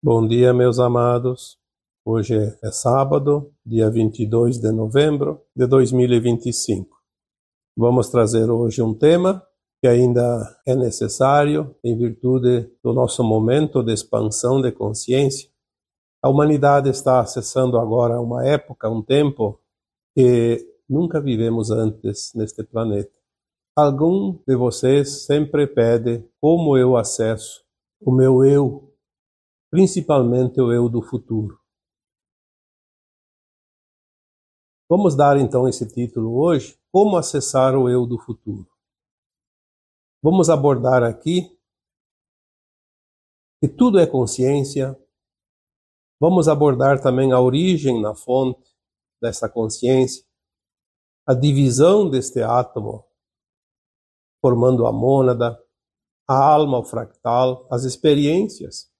Bom dia, meus amados. Hoje é sábado, dia 22 de novembro de 2025. Vamos trazer hoje um tema que ainda é necessário em virtude do nosso momento de expansão de consciência. A humanidade está acessando agora uma época, um tempo que nunca vivemos antes neste planeta. Algum de vocês sempre pede como eu acesso o meu eu, principalmente o eu do futuro. Vamos dar então esse título hoje, Como Acessar o Eu do Futuro. Vamos abordar aqui que tudo é consciência. Vamos abordar também a origem na fonte dessa consciência, a divisão deste átomo, formando a mônada, a alma, o fractal, as experiências,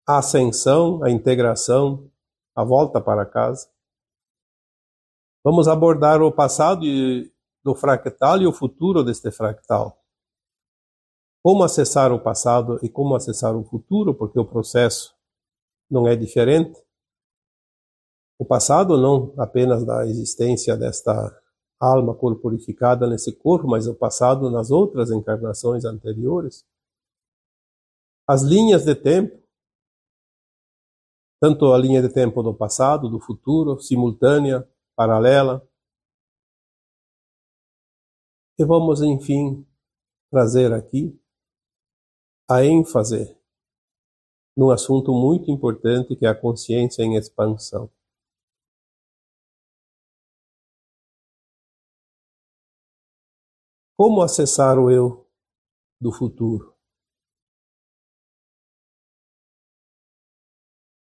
a ascensão, a integração, a volta para casa. Vamos abordar o passado do fractal e o futuro deste fractal. Como acessar o passado e como acessar o futuro, porque o processo não é diferente. O passado não apenas da existência desta alma corporificada nesse corpo, mas o passado nas outras encarnações anteriores. As linhas de tempo, tanto a linha de tempo do passado, do futuro, simultânea, paralela. E vamos, enfim, trazer aqui a ênfase num assunto muito importante que é a consciência em expansão. Como acessar o eu do futuro?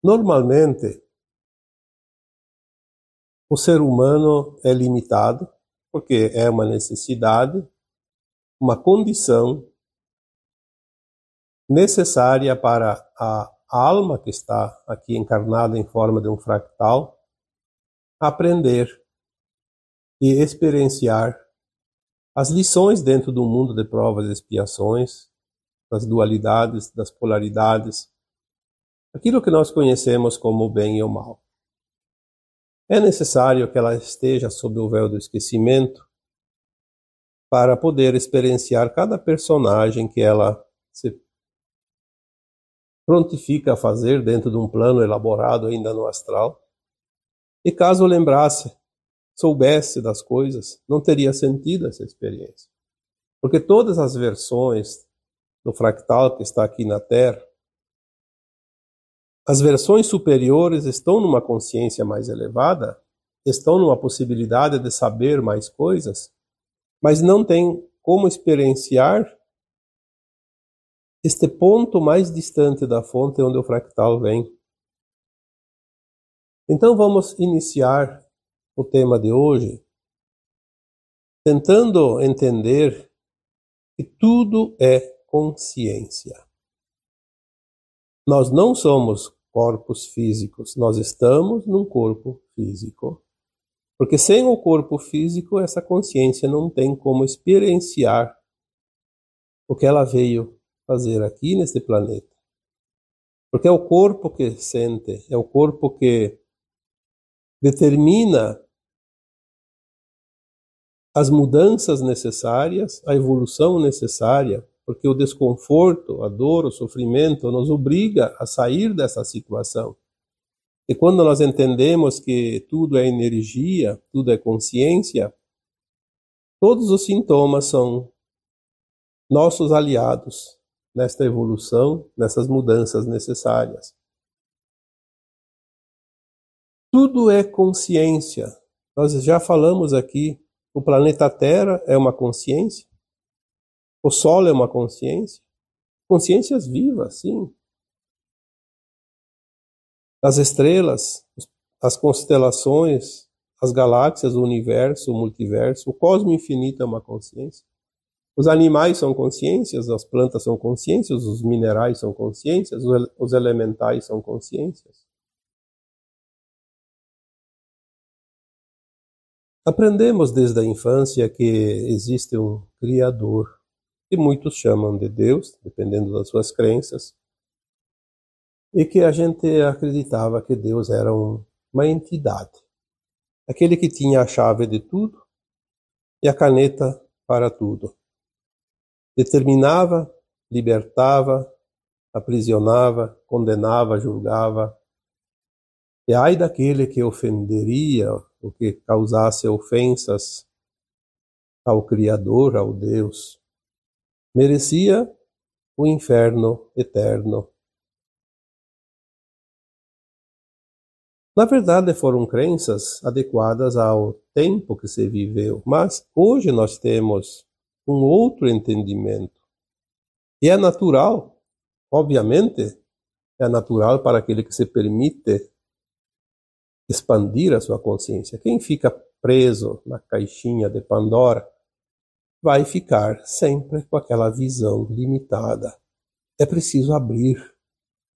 Normalmente, o ser humano é limitado, porque é uma necessidade, uma condição necessária para a alma que está aqui encarnada em forma de um fractal aprender e experienciar as lições dentro do mundo de provas e expiações, das dualidades, das polaridades, aquilo que nós conhecemos como o bem e o mal. É necessário que ela esteja sob o véu do esquecimento para poder experienciar cada personagem que ela se prontifica a fazer dentro de um plano elaborado ainda no astral. E caso lembrasse, soubesse das coisas, não teria sentido essa experiência. Porque todas as versões do fractal que está aqui na Terra, as versões superiores estão numa consciência mais elevada, estão numa possibilidade de saber mais coisas, mas não tem como experienciar este ponto mais distante da fonte onde o fractal vem. Então vamos iniciar o tema de hoje tentando entender que tudo é consciência. Nós não somos corpos físicos, nós estamos num corpo físico. Porque sem o corpo físico, essa consciência não tem como experienciar o que ela veio fazer aqui neste planeta. Porque é o corpo que sente, é o corpo que determina as mudanças necessárias, a evolução necessária, porque o desconforto, a dor, o sofrimento nos obriga a sair dessa situação. E quando nós entendemos que tudo é energia, tudo é consciência, todos os sintomas são nossos aliados nesta evolução, nessas mudanças necessárias. Tudo é consciência. Nós já falamos aqui, o planeta Terra é uma consciência, o Sol é uma consciência, consciências vivas, sim. As estrelas, as constelações, as galáxias, o universo, o multiverso, o cosmo infinito é uma consciência. Os animais são consciências, as plantas são consciências, os minerais são consciências, os elementais são consciências. Aprendemos desde a infância que existe um Criador, que muitos chamam de Deus, dependendo das suas crenças. e que a gente acreditava que Deus era uma entidade, aquele que tinha a chave de tudo e a caneta para tudo. Determinava, libertava, aprisionava, condenava, julgava. E ai daquele que ofenderia, ou que causasse ofensas ao Criador, ao Deus, merecia o inferno eterno. Na verdade, foram crenças adequadas ao tempo que se viveu, mas hoje nós temos um outro entendimento. E é natural, obviamente, é natural para aquele que se permite expandir a sua consciência. Quem fica preso na caixinha de Pandora vai ficar sempre com aquela visão limitada. É preciso abrir,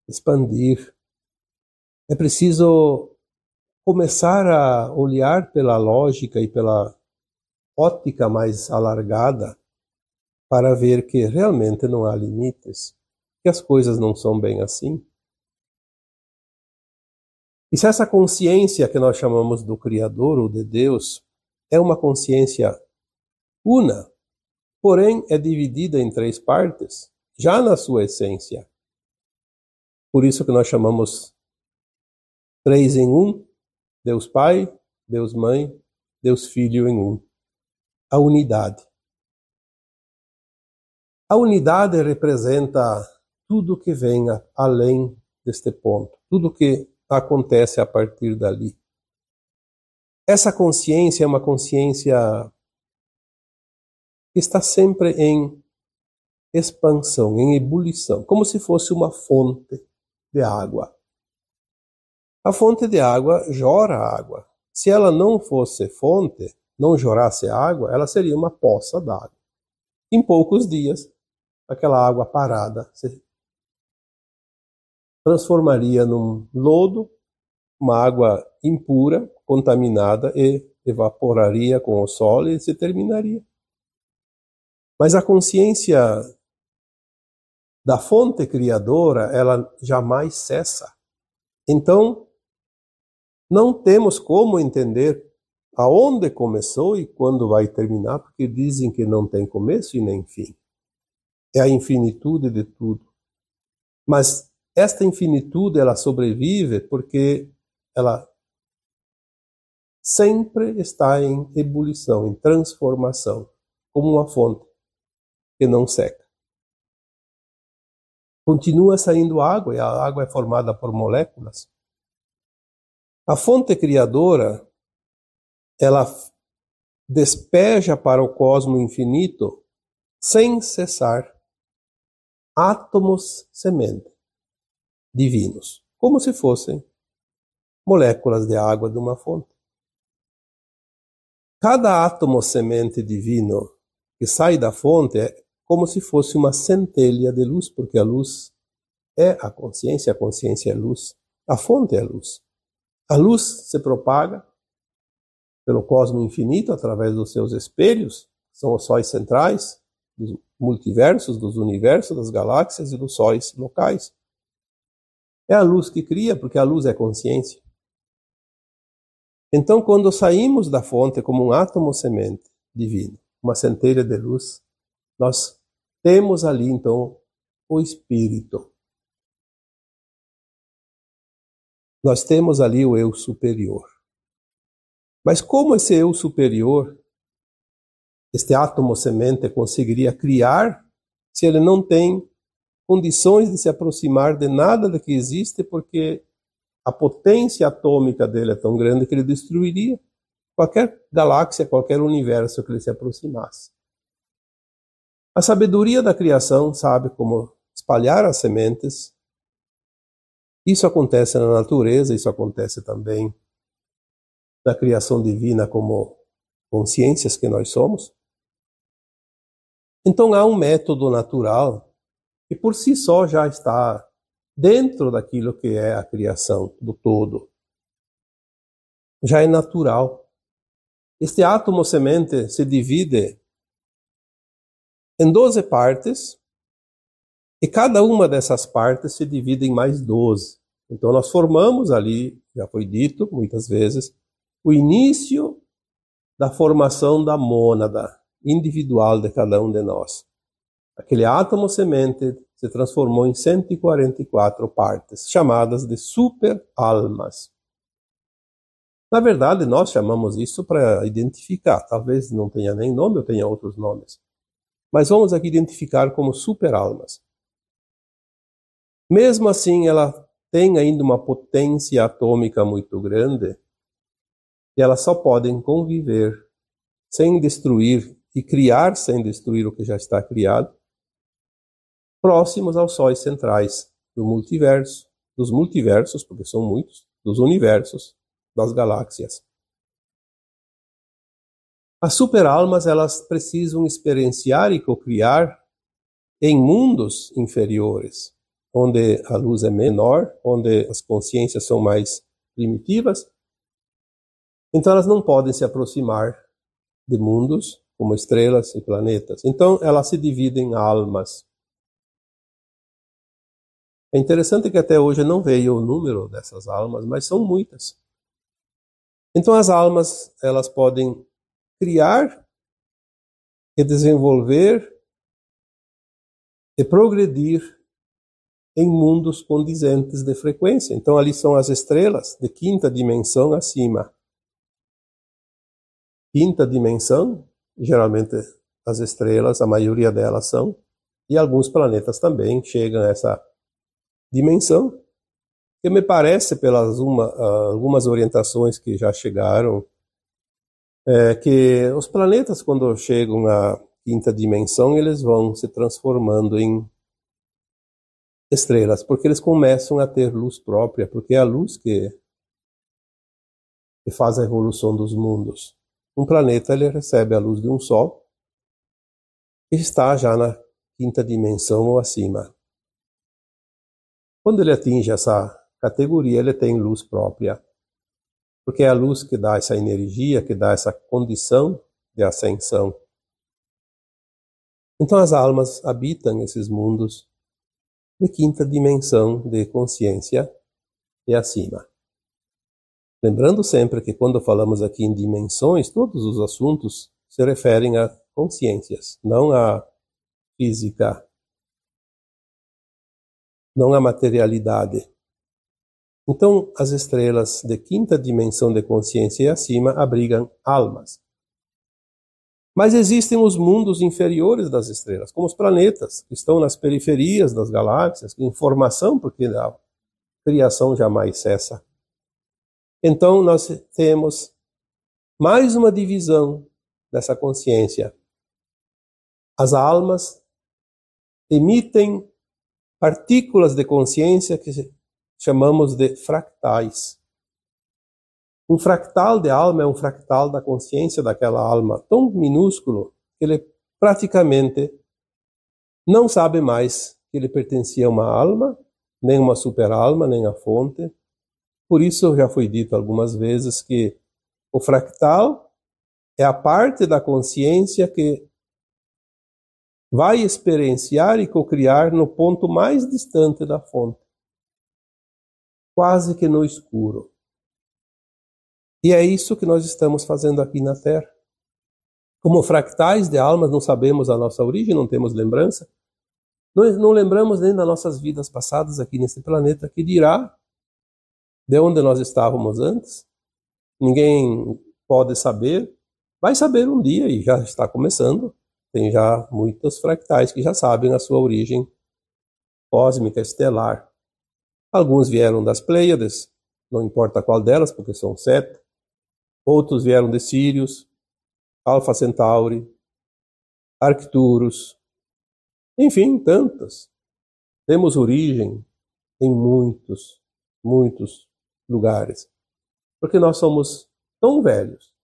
expandir. É preciso começar a olhar pela lógica e pela ótica mais alargada para ver que realmente não há limites, que as coisas não são bem assim. E se essa consciência que nós chamamos do Criador ou de Deus é uma consciência una, porém é dividida em três partes, já na sua essência. Por isso que nós chamamos três em um, Deus Pai, Deus Mãe, Deus Filho em um. A unidade. A unidade representa tudo que vem além deste ponto, tudo que acontece a partir dali. Essa consciência é uma consciência que está sempre em expansão, em ebulição, como se fosse uma fonte de água. A fonte de água jorra água. Se ela não fosse fonte, não jorasse água, ela seria uma poça d'água. Em poucos dias, aquela água parada se transformaria num lodo, uma água impura, contaminada, e evaporaria com o sol e se terminaria. Mas a consciência da fonte criadora, ela jamais cessa. Então, não temos como entender aonde começou e quando vai terminar, porque dizem que não tem começo e nem fim. É a infinitude de tudo. Mas esta infinitude, ela sobrevive porque ela sempre está em ebulição, em transformação, como uma fonte que não seca. Continua saindo água, e a água é formada por moléculas. A fonte criadora, ela despeja para o cosmo infinito, sem cessar, átomos semente divinos, como se fossem moléculas de água de uma fonte. Cada átomo semente divino que sai da fonte é como se fosse uma centelha de luz, porque a luz é a consciência é luz, a fonte é luz. A luz se propaga pelo cosmo infinito através dos seus espelhos, são os sóis centrais dos multiversos, dos universos, das galáxias e dos sóis locais. É a luz que cria, porque a luz é consciência. Então, quando saímos da fonte como um átomo semente divino, uma centelha de luz, nós temos ali, então, o Espírito. Nós temos ali o eu superior. Mas como esse eu superior, este átomo semente, conseguiria criar se ele não tem condições de se aproximar de nada do que existe, porque a potência atômica dele é tão grande que ele destruiria qualquer galáxia, qualquer universo que ele se aproximasse. A sabedoria da criação sabe como espalhar as sementes. Isso acontece na natureza, isso acontece também na criação divina como consciências que nós somos. Então há um método natural que por si só já está dentro daquilo que é a criação do todo. Já é natural. Este átomo semente se divide em 12 partes E cada uma dessas partes se divide em mais 12. Então nós formamos ali, já foi dito muitas vezes, o início da formação da mônada individual de cada um de nós. Aquele átomo semente se transformou em 144 partes, chamadas de super-almas. Na verdade, nós chamamos isso para identificar. Talvez não tenha nem nome ou tenha outros nomes. Mas vamos aqui identificar como super-almas. Mesmo assim, ela tem ainda uma potência atômica muito grande e elas só podem conviver sem destruir e criar sem destruir o que já está criado, próximos aos sóis centrais do multiverso, dos multiversos, porque são muitos, dos universos, das galáxias. As superalmas, elas precisam experienciar e cocriar em mundos inferiores, onde a luz é menor, onde as consciências são mais primitivas. Então elas não podem se aproximar de mundos como estrelas e planetas. Então elas se dividem em almas. É interessante que até hoje não veio o número dessas almas, mas são muitas. Então as almas, elas podem criar e desenvolver e progredir em mundos condizentes de frequência. Então ali são as estrelas de quinta dimensão acima. Quinta dimensão, geralmente as estrelas, a maioria delas são, e alguns planetas também chegam a essa dimensão, que me parece, pelas algumas orientações que já chegaram, que os planetas, quando chegam à quinta dimensão, eles vão se transformando em estrelas, porque eles começam a ter luz própria, porque é a luz que faz a evolução dos mundos. Um planeta, ele recebe a luz de um sol e está já na quinta dimensão ou acima. Quando ele atinge essa categoria, ele tem luz própria, porque é a luz que dá essa energia, que dá essa condição de ascensão. Então as almas habitam esses mundos de quinta dimensão de consciência e acima. Lembrando sempre que quando falamos aqui em dimensões, todos os assuntos se referem a consciências, não a física, não a materialidade. Então, as estrelas de quinta dimensão de consciência e acima abrigam almas. Mas existem os mundos inferiores das estrelas, como os planetas, que estão nas periferias das galáxias, em formação, porque a criação jamais cessa. Então, nós temos mais uma divisão dessa consciência. As almas emitem partículas de consciência que chamamos de fractais. Um fractal de alma é um fractal da consciência daquela alma, tão minúsculo que ele praticamente não sabe mais que ele pertencia a uma alma, nem uma superalma, nem a fonte. Por isso já foi dito algumas vezes que o fractal é a parte da consciência que vai experienciar e cocriar no ponto mais distante da fonte, quase que no escuro. E é isso que nós estamos fazendo aqui na Terra. Como fractais de almas, não sabemos a nossa origem, não temos lembrança. Nós não lembramos nem das nossas vidas passadas aqui nesse planeta, que dirá de onde nós estávamos antes. Ninguém pode saber. Vai saber um dia, e já está começando. Tem já muitos fractais que já sabem a sua origem cósmica, estelar. Alguns vieram das Pleiades, não importa qual delas, porque são 7. Outros vieram de Sírios, Alfa Centauri, Arcturus, enfim, tantas. Temos origem em muitos lugares, porque nós somos tão velhos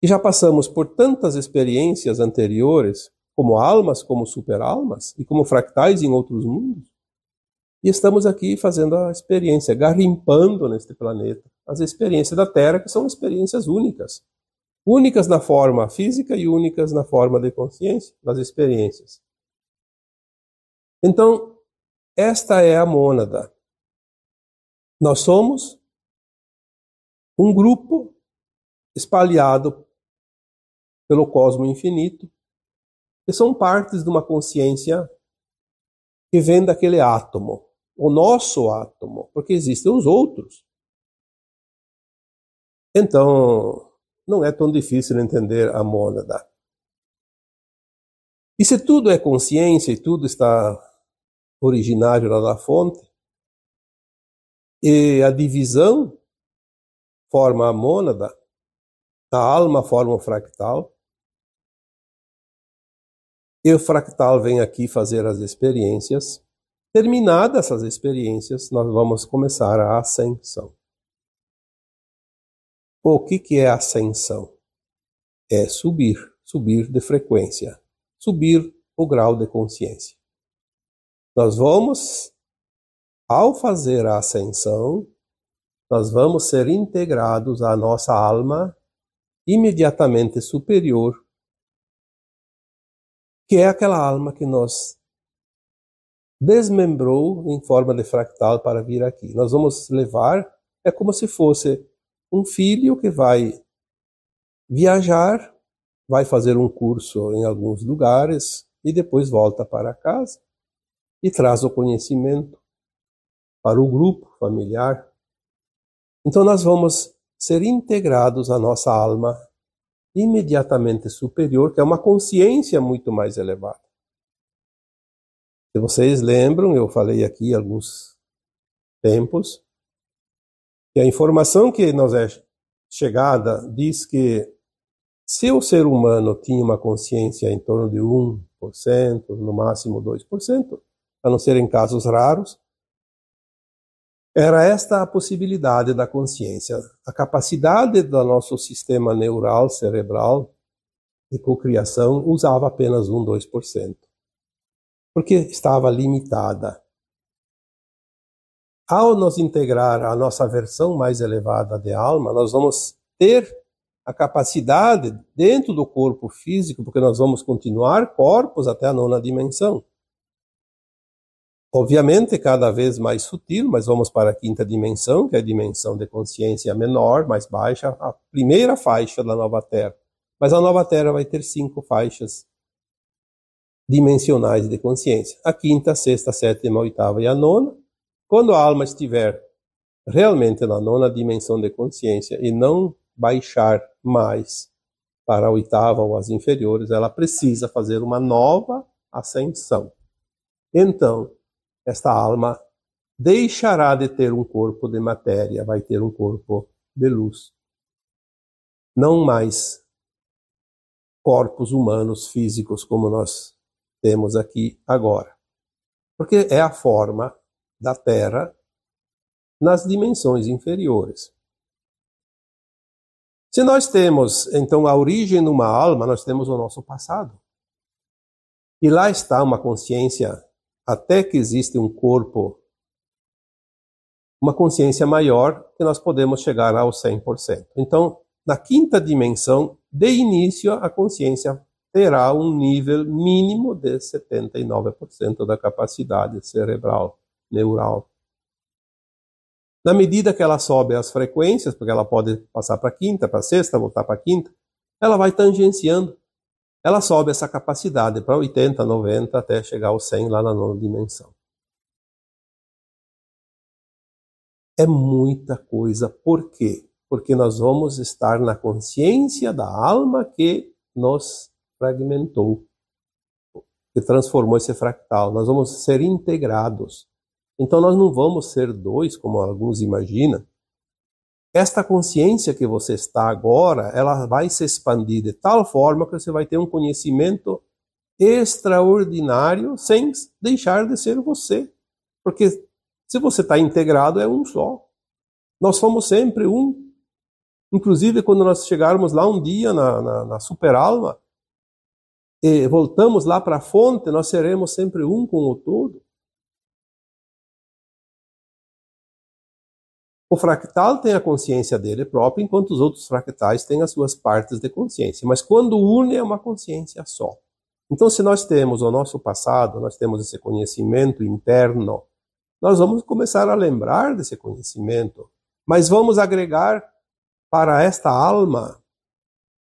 e já passamos por tantas experiências anteriores, como almas, como superalmas e como fractais em outros mundos, e estamos aqui fazendo a experiência, garimpando neste planeta as experiências da Terra, que são experiências únicas. Únicas na forma física e únicas na forma de consciência, das experiências. Então, esta é a mônada. Nós somos um grupo espalhado pelo cosmo infinito, que são partes de uma consciência que vem daquele átomo, o nosso átomo, porque existem os outros. Então, não é tão difícil entender a mônada. E se tudo é consciência e tudo está originário lá da fonte, e a divisão forma a mônada, a alma forma o fractal, e o fractal vem aqui fazer as experiências. Terminadas essas experiências, nós vamos começar a ascensão. O que é ascensão? É subir de frequência, subir o grau de consciência. Nós vamos, ao fazer a ascensão, nós vamos ser integrados à nossa alma imediatamente superior, que é aquela alma que nos desmembrou em forma de fractal para vir aqui. Nós vamos levar, é como se fosse um filho que vai viajar, vai fazer um curso em alguns lugares e depois volta para casa e traz o conhecimento para o grupo familiar. Então nós vamos ser integrados à nossa alma imediatamente superior, que é uma consciência muito mais elevada. Se vocês lembram, eu falei aqui há alguns tempos, que a informação que nos é chegada diz que se o ser humano tinha uma consciência em torno de 1%, no máximo 2%, a não ser em casos raros, era esta a possibilidade da consciência. A capacidade do nosso sistema neural cerebral de cocriação usava apenas 2%, porque estava limitada. Ao nos integrar à nossa versão mais elevada de alma, nós vamos ter a capacidade dentro do corpo físico, porque nós vamos continuar corpos até a 9ª dimensão. Obviamente, cada vez mais sutil, mas vamos para a 5ª dimensão, que é a dimensão de consciência menor, mais baixa, a primeira faixa da nova Terra. Mas a nova Terra vai ter 5 faixas dimensionais de consciência. A 5ª, 6ª, 7ª, 8ª e a 9ª. Quando a alma estiver realmente na 9ª dimensão de consciência e não baixar mais para a 8ª ou as inferiores, ela precisa fazer uma nova ascensão. Então, esta alma deixará de ter um corpo de matéria, vai ter um corpo de luz. Não mais corpos humanos físicos como nós temos aqui agora. Porque é a forma da Terra nas dimensões inferiores. Se nós temos, então, a origem numa alma, nós temos o nosso passado. E lá está uma consciência, até que existe um corpo, uma consciência maior, que nós podemos chegar ao 100%. Então, na 5ª dimensão, de início, a consciência terá um nível mínimo de 79% da capacidade cerebral, neural. Na medida que ela sobe as frequências, porque ela pode passar para a 5ª, para a 6ª, voltar para a 5ª, ela vai tangenciando. Ela sobe essa capacidade para 80, 90, até chegar ao 100 lá na 9ª dimensão. É muita coisa. Por quê? Porque nós vamos estar na consciência da alma que nos fragmentou, que transformou esse fractal. Nós vamos ser integrados. Então nós não vamos ser 2, como alguns imaginam. Esta consciência que você está agora, ela vai se expandir de tal forma que você vai ter um conhecimento extraordinário sem deixar de ser você. Porque se você está integrado, é um só. Nós somos sempre um. Inclusive, quando nós chegarmos lá um dia na super-alma, e voltamos lá para a fonte, nós seremos sempre um com o todo. O fractal tem a consciência dele próprio, enquanto os outros fractais têm as suas partes de consciência. Mas quando une, é uma consciência só. Então, se nós temos o nosso passado, nós temos esse conhecimento interno, nós vamos começar a lembrar desse conhecimento, mas vamos agregar para esta alma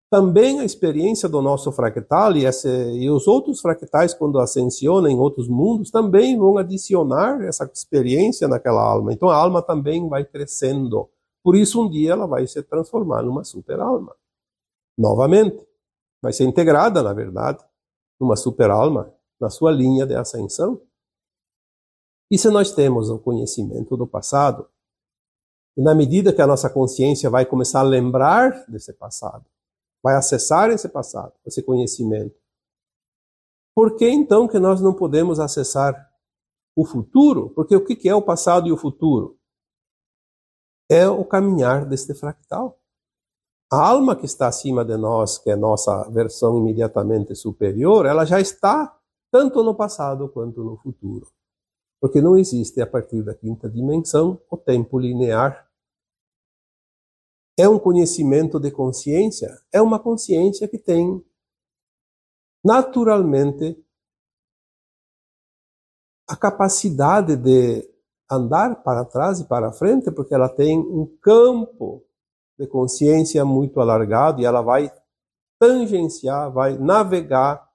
também a experiência do nosso fractal, e os outros fractais, quando ascensionam em outros mundos, também vão adicionar essa experiência naquela alma. Então a alma também vai crescendo. Por isso um dia ela vai se transformar numa super-alma. Novamente, vai ser integrada, na verdade, numa super-alma, na sua linha de ascensão. E se nós temos o conhecimento do passado, e na medida que a nossa consciência vai começar a lembrar desse passado, vai acessar esse passado, esse conhecimento, por que então que nós não podemos acessar o futuro? Porque o que é o passado e o futuro? É o caminhar deste fractal. A alma que está acima de nós, que é a nossa versão imediatamente superior, ela já está tanto no passado quanto no futuro. Porque não existe, a partir da quinta dimensão, o tempo linear. É um conhecimento de consciência, é uma consciência que tem naturalmente a capacidade de andar para trás e para frente, porque ela tem um campo de consciência muito alargado e ela vai tangenciar, vai navegar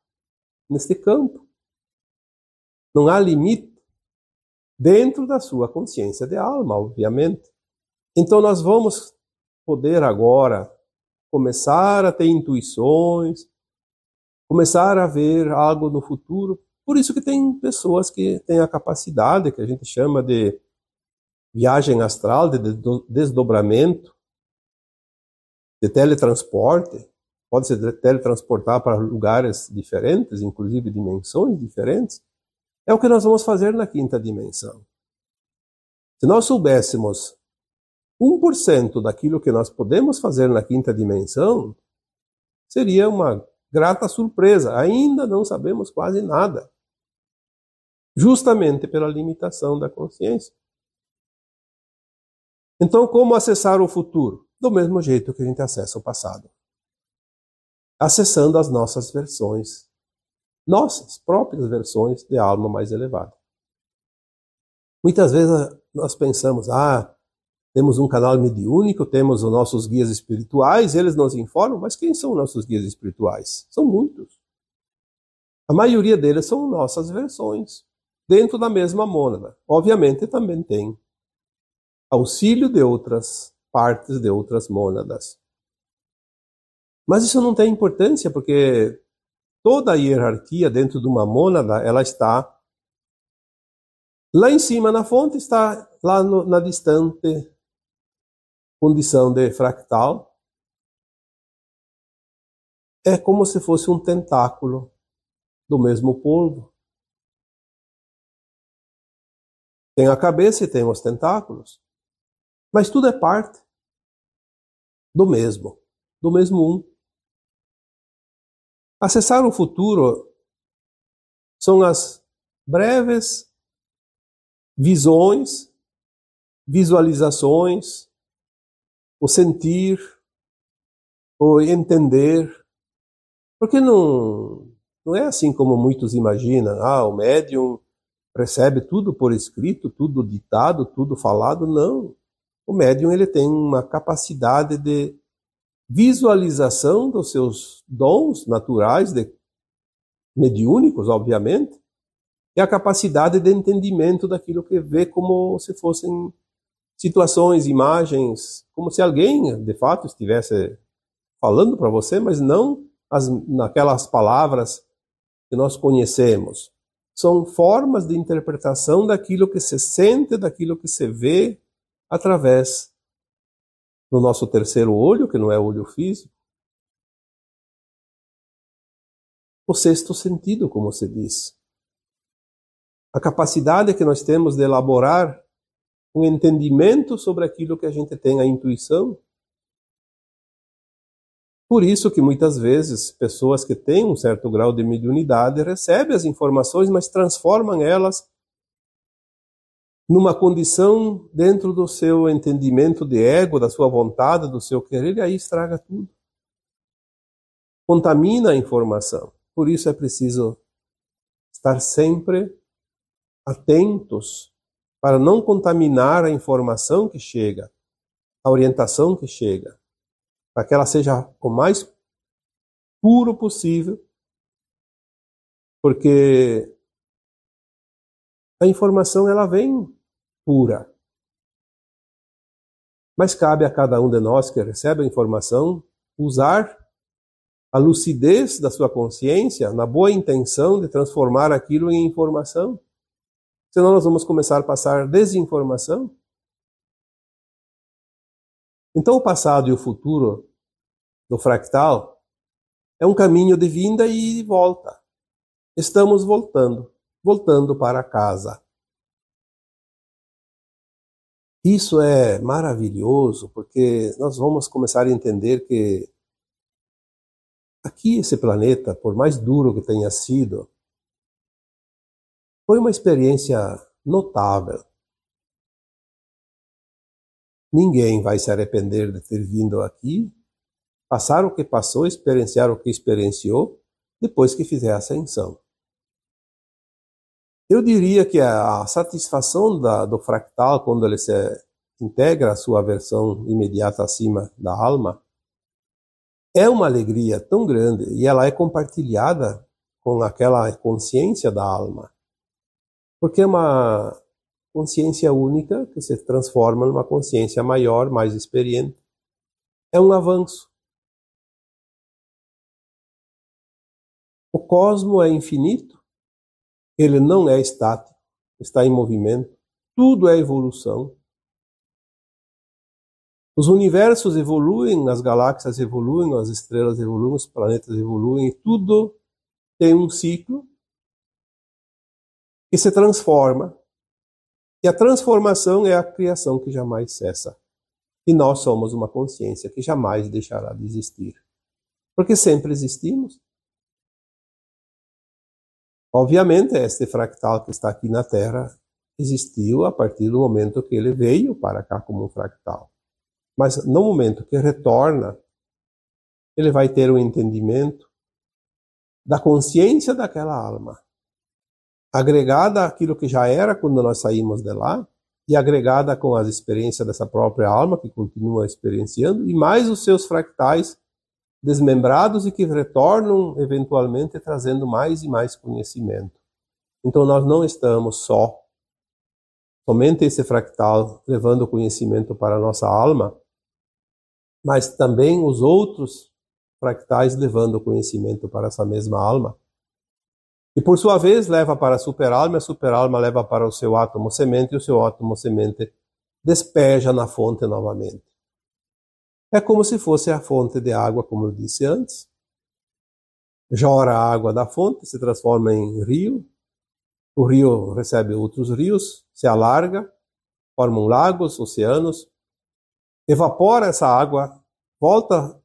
neste campo. Não há limite dentro da sua consciência de alma, obviamente. Então nós vamos poder agora começar a ter intuições, começar a ver algo no futuro. Por isso que tem pessoas que têm a capacidade, que a gente chama de viagem astral, de desdobramento, de teletransporte. Pode se teletransportar para lugares diferentes, inclusive dimensões diferentes. É o que nós vamos fazer na quinta dimensão. Se nós soubéssemos 1% daquilo que nós podemos fazer na quinta dimensão, seria uma grata surpresa. Ainda não sabemos quase nada. Justamente pela limitação da consciência. Então, como acessar o futuro? Do mesmo jeito que a gente acessa o passado. Acessando as nossas versões. Nossas próprias versões de alma mais elevada. Muitas vezes nós pensamos, temos um canal mediúnico, temos os nossos guias espirituais, eles nos informam, mas quem são nossos guias espirituais? São muitos. A maioria deles são nossas versões, dentro da mesma mônada. Obviamente também tem auxílio de outras partes de outras mônadas. Mas isso não tem importância, porque toda a hierarquia dentro de uma mônada, ela está lá em cima na fonte, está lá na distante condição de fractal. É como se fosse um tentáculo do mesmo polvo. Tem a cabeça e tem os tentáculos. Mas tudo é parte do mesmo um. Acessar o futuro são as breves visões, visualizações, o sentir, o entender. Porque não é assim como muitos imaginam. O médium recebe tudo por escrito, tudo ditado, tudo falado. Não. O médium ele tem uma capacidade de visualização dos seus dons naturais, mediúnicos, obviamente, e a capacidade de entendimento daquilo que vê como se fossem situações, imagens, como se alguém, de fato, estivesse falando para você, mas não naquelas palavras que nós conhecemos. São formas de interpretação daquilo que se sente, daquilo que se vê através do nosso terceiro olho, que não é o olho físico. O sexto sentido, como se diz. A capacidade que nós temos de elaborar um entendimento sobre aquilo que a gente tem, a intuição. Por isso que muitas vezes pessoas que têm um certo grau de mediunidade recebem as informações, mas transformam elas numa condição dentro do seu entendimento de ego, da sua vontade, do seu querer, e aí estraga tudo. Contamina a informação. por isso é preciso estar sempre atentos para não contaminar a informação que chega, a orientação que chega, para que ela seja o mais puro possível, porque a informação ela vem pura. Mas cabe a cada um de nós que recebe a informação usar a lucidez da sua consciência na boa intenção de transformar aquilo em informação. Senão nós vamos começar a passar desinformação. Então o passado e o futuro do fractal é um caminho de vinda e volta. Estamos voltando para casa. Isso é maravilhoso, porque nós vamos começar a entender que aqui esse planeta, por mais duro que tenha sido, foi uma experiência notável. Ninguém vai se arrepender de ter vindo aqui, passar o que passou, experienciar o que experienciou, depois que fizer a ascensão. Eu diria que a satisfação do fractal, quando ele se integra à sua versão imediata acima da alma, é uma alegria tão grande e ela é compartilhada com aquela consciência da alma. Porque é uma consciência única que se transforma numa consciência maior, mais experiente. É um avanço. O cosmo é infinito. Ele não é estático, está em movimento. Tudo é evolução. Os universos evoluem, as galáxias evoluem, as estrelas evoluem, os planetas evoluem. Tudo tem um ciclo que se transforma. E a transformação é a criação que jamais cessa. E nós somos uma consciência que jamais deixará de existir. Porque sempre existimos. Obviamente, este fractal que está aqui na Terra existiu a partir do momento que ele veio para cá como um fractal. Mas no momento que retorna, ele vai ter um entendimento da consciência daquela alma, agregada àquilo que já era quando nós saímos de lá, e agregada com as experiências dessa própria alma, que continua experienciando, e mais os seus fractais desmembrados e que retornam eventualmente trazendo mais e mais conhecimento. Então nós não estamos somente esse fractal levando o conhecimento para a nossa alma, mas também os outros fractais levando o conhecimento para essa mesma alma. E por sua vez leva para a superalma, e a superalma leva para o seu átomo semente, e o seu átomo semente despeja na fonte novamente. É como se fosse a fonte de água, como eu disse antes. Jora a água da fonte, se transforma em rio. O rio recebe outros rios, se alarga, formam lagos, oceanos. Evapora essa água, volta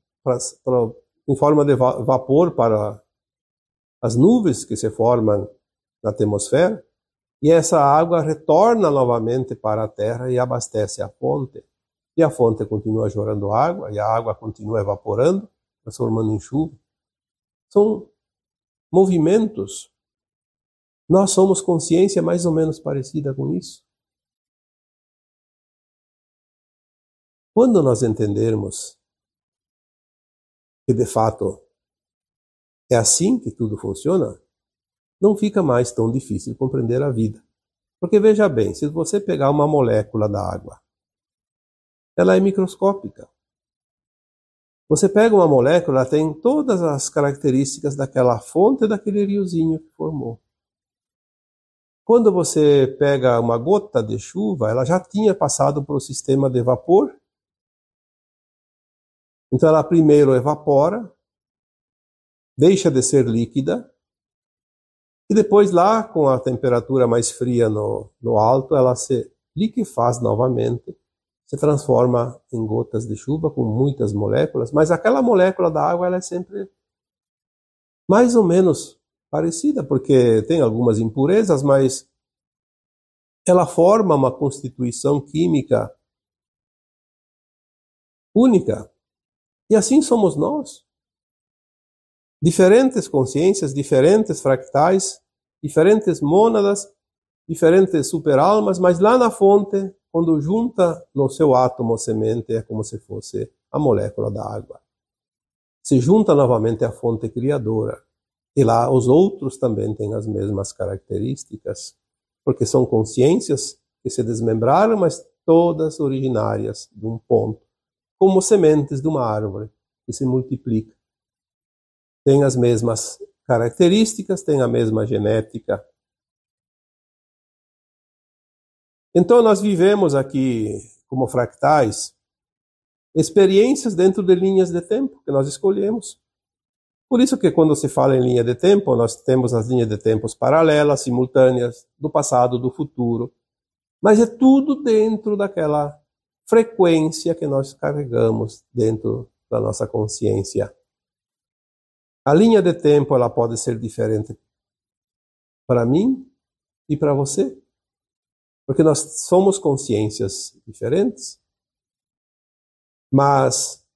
em forma de vapor para as nuvens que se formam na atmosfera. E essa água retorna novamente para a terra e abastece a fonte. E a fonte continua jorando água, e a água continua evaporando, transformando em chuva. São movimentos. Nós somos consciência mais ou menos parecida com isso. Quando nós entendermos que de fato é assim que tudo funciona, não fica mais tão difícil compreender a vida. Porque veja bem, se você pegar uma molécula da água, ela é microscópica. Você pega uma molécula, ela tem todas as características daquela fonte, daquele riozinho que formou. Quando você pega uma gota de chuva, ela já tinha passado por um sistema de vapor. Então ela primeiro evapora, deixa de ser líquida, e depois lá, com a temperatura mais fria no alto, ela se liquefaz novamente, se transforma em gotas de chuva com muitas moléculas, mas aquela molécula da água ela é sempre mais ou menos parecida, porque tem algumas impurezas, mas ela forma uma constituição química única. E assim somos nós. Diferentes consciências, diferentes fractais, diferentes mônadas, diferentes superalmas, mas lá na fonte, quando junta no seu átomo semente, é como se fosse a molécula da água. Se junta novamente à fonte criadora. E lá os outros também têm as mesmas características, porque são consciências que se desmembraram, mas todas originárias de um ponto, como sementes de uma árvore que se multiplica. Tem as mesmas características, tem a mesma genética. Então nós vivemos aqui, como fractais, experiências dentro de linhas de tempo que nós escolhemos. Por isso que quando se fala em linha de tempo, nós temos as linhas de tempos paralelas, simultâneas, do passado, do futuro. Mas é tudo dentro daquela frequência que nós carregamos dentro da nossa consciência. A linha de tempo ela pode ser diferente para mim e para você, porque nós somos consciências diferentes. Mas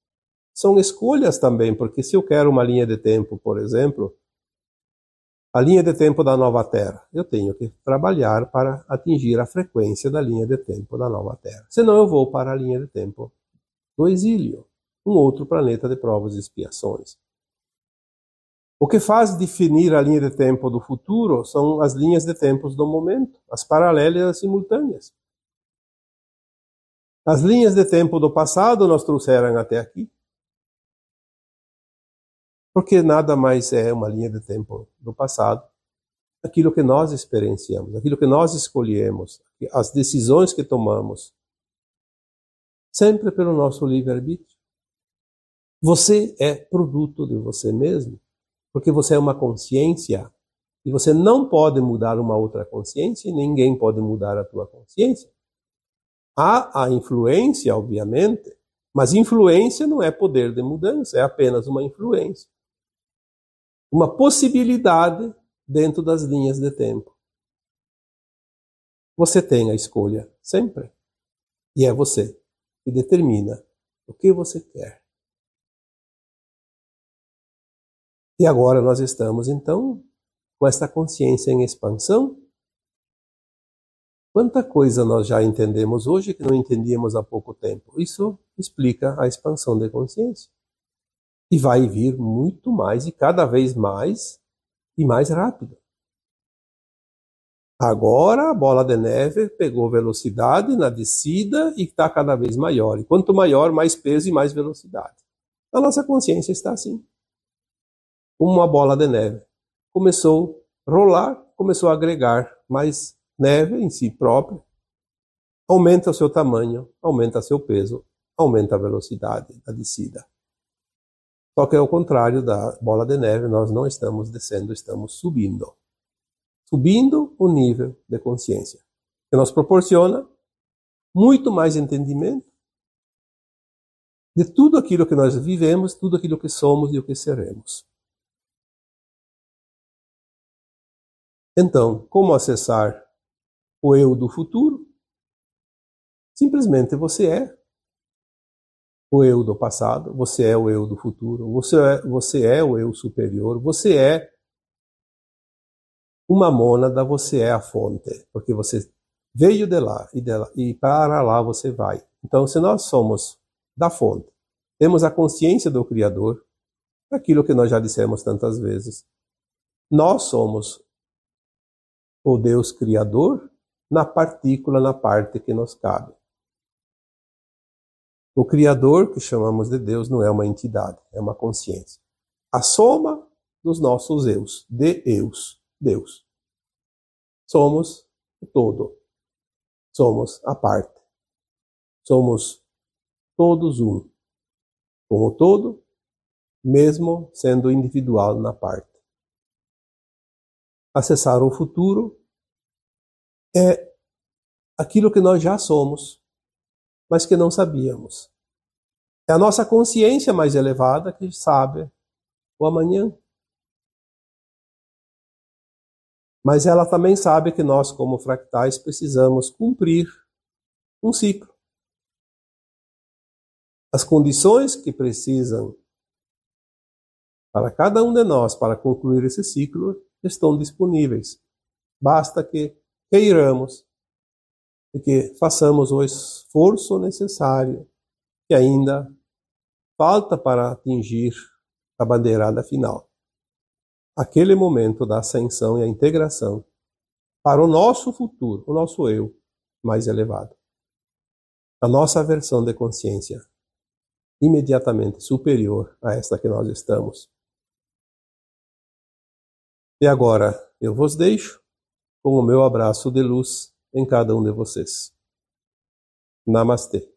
são escolhas também, porque se eu quero uma linha de tempo, por exemplo, a linha de tempo da nova Terra, eu tenho que trabalhar para atingir a frequência da linha de tempo da nova Terra. Senão eu vou para a linha de tempo do exílio, um outro planeta de provas e expiações. O que faz definir a linha de tempo do futuro são as linhas de tempos do momento, as paralelas e as simultâneas. As linhas de tempo do passado nos trouxeram até aqui, porque nada mais é uma linha de tempo do passado, aquilo que nós experienciamos, aquilo que nós escolhemos, as decisões que tomamos, sempre pelo nosso livre-arbítrio. Você é produto de você mesmo, porque você é uma consciência, e você não pode mudar uma outra consciência, e ninguém pode mudar a tua consciência. Há a influência, obviamente, mas influência não é poder de mudança, é apenas uma influência. Uma possibilidade dentro das linhas de tempo. Você tem a escolha sempre. E é você que determina o que você quer. E agora nós estamos, então, com esta consciência em expansão. Quanta coisa nós já entendemos hoje que não entendíamos há pouco tempo. Isso explica a expansão da consciência. E vai vir muito mais e cada vez mais e mais rápido. Agora a bola de neve pegou velocidade na descida e está cada vez maior. E quanto maior, mais peso e mais velocidade. A nossa consciência está assim. Uma bola de neve. Começou a rolar, começou a agregar mais neve em si própria. Aumenta o seu tamanho, aumenta seu peso, aumenta a velocidade da descida. Só que ao contrário da bola de neve, nós não estamos descendo, estamos subindo. Subindo o nível de consciência, que nos proporciona muito mais entendimento de tudo aquilo que nós vivemos, tudo aquilo que somos e o que seremos. Então, como acessar o eu do futuro? Simplesmente você é o eu do passado, você é o eu do futuro, você é o eu superior, você é uma mônada, você é a fonte, porque você veio de lá e para lá você vai. Então, se nós somos da fonte, temos a consciência do Criador, aquilo que nós já dissemos tantas vezes, nós somos o Deus Criador na partícula, na parte que nos cabe. O Criador, que chamamos de Deus, não é uma entidade, é uma consciência. A soma dos nossos eus, de eus, Deus. Somos o todo. Somos a parte. Somos todos um. Como todo, mesmo sendo individual na parte. Acessar o futuro é aquilo que nós já somos, mas que não sabíamos. É a nossa consciência mais elevada que sabe o amanhã. Mas ela também sabe que nós, como fractais, precisamos cumprir um ciclo. As condições que precisam para cada um de nós, para concluir esse ciclo, estão disponíveis. Basta que queiramos e que façamos o esforço necessário que ainda falta para atingir a bandeirada final. Aquele momento da ascensão e a integração para o nosso futuro, o nosso eu mais elevado. A nossa versão de consciência imediatamente superior a esta que nós estamos. E agora eu vos deixo com o meu abraço de luz em cada um de vocês. Namastê.